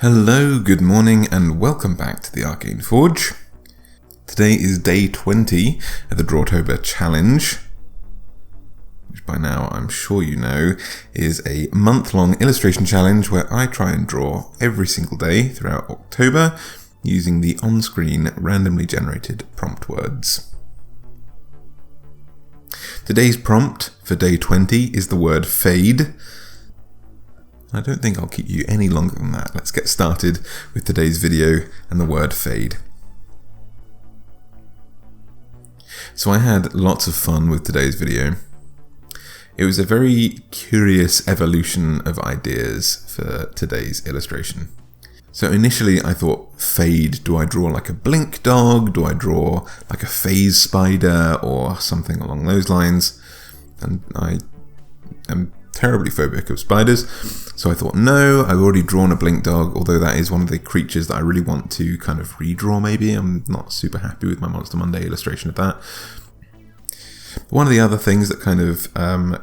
Hello, good morning, and welcome back to the Arcane Forge. Today is day 20 of the Drawtober challenge, which by now I'm sure you know is a month-long illustration challenge where I try and draw every single day throughout October using the on-screen randomly generated prompt words. Today's prompt for day 20 is the word fade. I don't think I'll keep you any longer than that. Let's get started with today's video and the word fade. So I had lots of fun with today's video. It was a very curious evolution of ideas for today's illustration. So initially I thought, fade, do I draw like a blink dog? Do I draw like a phase spider or something along those lines? And I am terribly phobic of spiders, so I thought, no, I've already drawn a blink dog, although that is one of the creatures that I really want to kind of redraw maybe. I'm not super happy with my Monster Monday illustration of that. One of the other things that kind of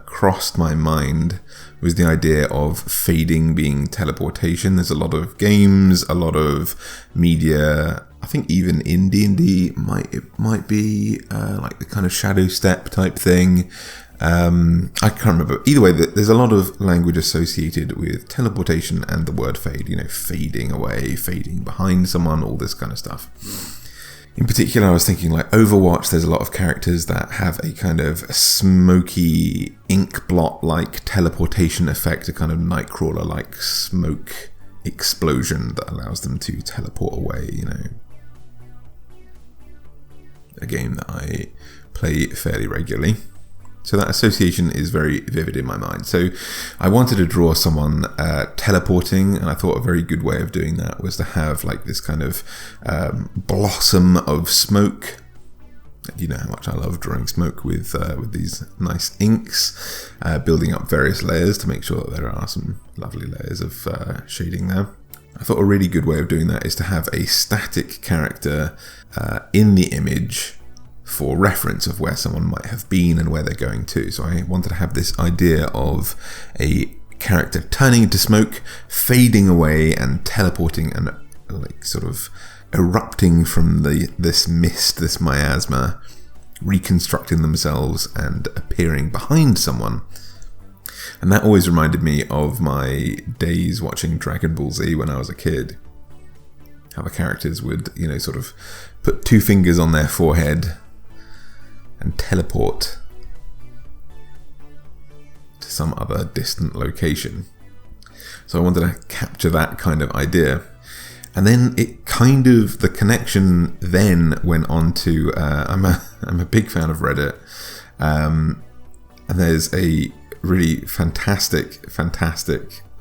crossed my mind was the idea of fading being teleportation. There's a lot of games, a lot of media, I think even in D&D it might be like the kind of shadow step type thing. I can't remember. Either way, there's a lot of language associated with teleportation and the word fade, fading away, fading behind someone, all this kind of stuff. In particular, I was thinking like Overwatch, there's a lot of characters that have a kind of smoky ink blot-like teleportation effect, a kind of Nightcrawler-like smoke explosion that allows them to teleport away, A game that I play fairly regularly. So that association is very vivid in my mind. So I wanted to draw someone teleporting, and I thought a very good way of doing that was to have like this kind of blossom of smoke. You know how much I love drawing smoke with these nice inks, building up various layers to make sure that there are some lovely layers of shading there. I thought a really good way of doing that is to have a static character in the image for reference of where someone might have been and where they're going to. So I wanted to have this idea of a character turning into smoke, fading away and teleporting and like sort of erupting from this mist, this miasma, reconstructing themselves and appearing behind someone. And that always reminded me of my days watching Dragon Ball Z when I was a kid. How the characters would, sort of put two fingers on their forehead and teleport to some other distant location. So I wanted to capture that kind of idea. And then the connection then went on to, I'm a big fan of Reddit, and there's a really fantastic,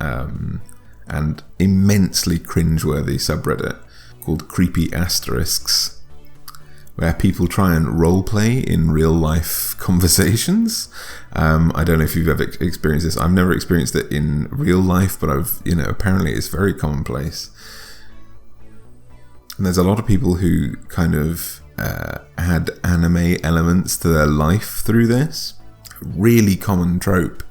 and immensely cringeworthy subreddit called Creepy Asterisks, where people try and roleplay in real life conversations. I don't know if you've ever experienced this. I've never experienced it in real life, but apparently it's very commonplace. And there's a lot of people who kind of add anime elements to their life through this. A really common trope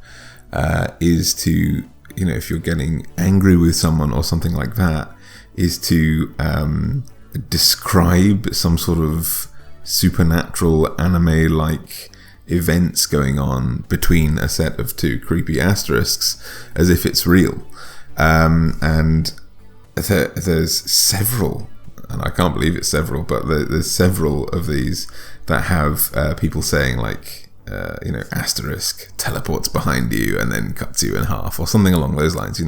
is to, if you're getting angry with someone or something like that, is to describe some sort of supernatural anime-like events going on between a set of two creepy asterisks as if it's real. And there's several, and I can't believe it's several, but there's several of these that have people saying like, asterisk teleports behind you and then cuts you in half or something along those lines,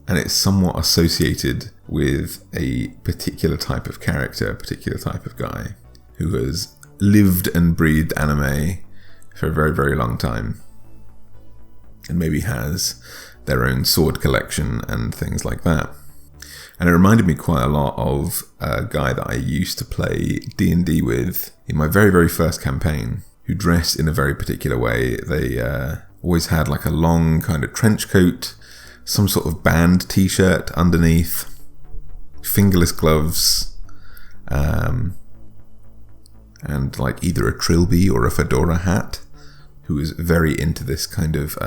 and it's somewhat associated with a particular type of character, a particular type of guy who has lived and breathed anime for a very, very long time and maybe has their own sword collection and things like that. And it reminded me quite a lot of a guy that I used to play D&D with in my very, very first campaign, who dressed in a very particular way. They always had like a long kind of trench coat, some sort of band t-shirt underneath, fingerless gloves, and like either a trilby or a fedora hat, who was very into this kind of,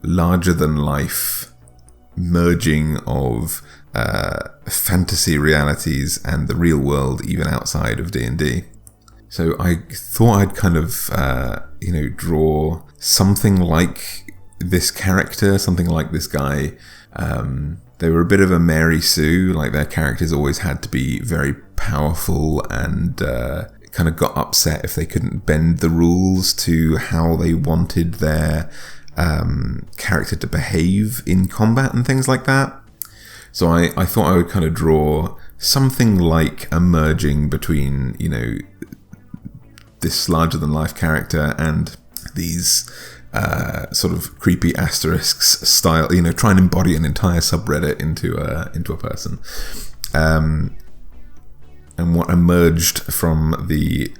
larger than life merging of fantasy realities and the real world, even outside of D&D. So I thought I'd kind of, draw something like this character, something like this guy. They were a bit of a Mary Sue, like their characters always had to be very powerful and kind of got upset if they couldn't bend the rules to how they wanted their character to behave in combat and things like that. So I thought I would kind of draw something like a merging between, this larger-than-life character and these sort of creepy asterisks style, try and embody an entire subreddit into a person. And what emerged from the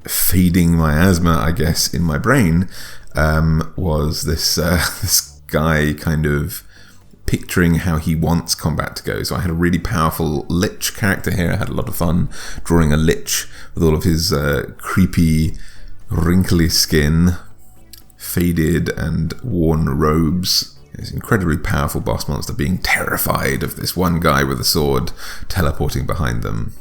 feeding miasma, I guess, in my brain was this this guy kind of picturing how he wants combat to go. So I had a really powerful lich character here. I had a lot of fun drawing a lich with all of his creepy, wrinkly skin, faded and worn robes. This incredibly powerful boss monster being terrified of this one guy with a sword teleporting behind them.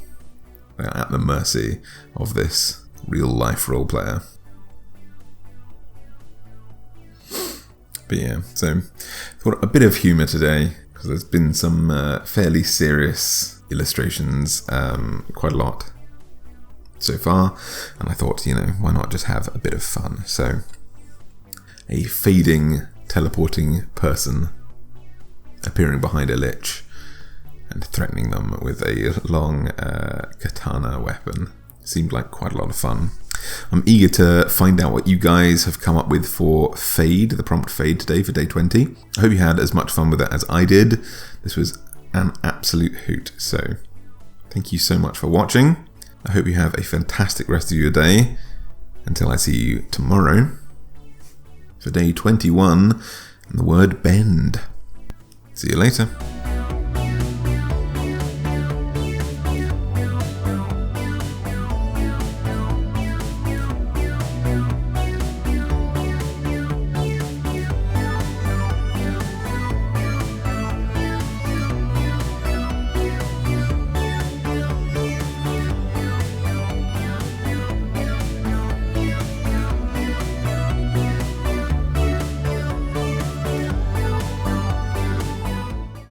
They are at the mercy of this real-life role player. But yeah, so thought a bit of humour today, because there's been some fairly serious illustrations, quite a lot so far, and I thought, why not just have a bit of fun? So, a fading, teleporting person appearing behind a lich and threatening them with a long katana weapon seemed like quite a lot of fun. I'm eager to find out what you guys have come up with for Fade, the prompt Fade today for day 20. I hope you had as much fun with it as I did. This was an absolute hoot. So thank you so much for watching. I hope you have a fantastic rest of your day. Until I see you tomorrow for day 21 and the word bend. See you later.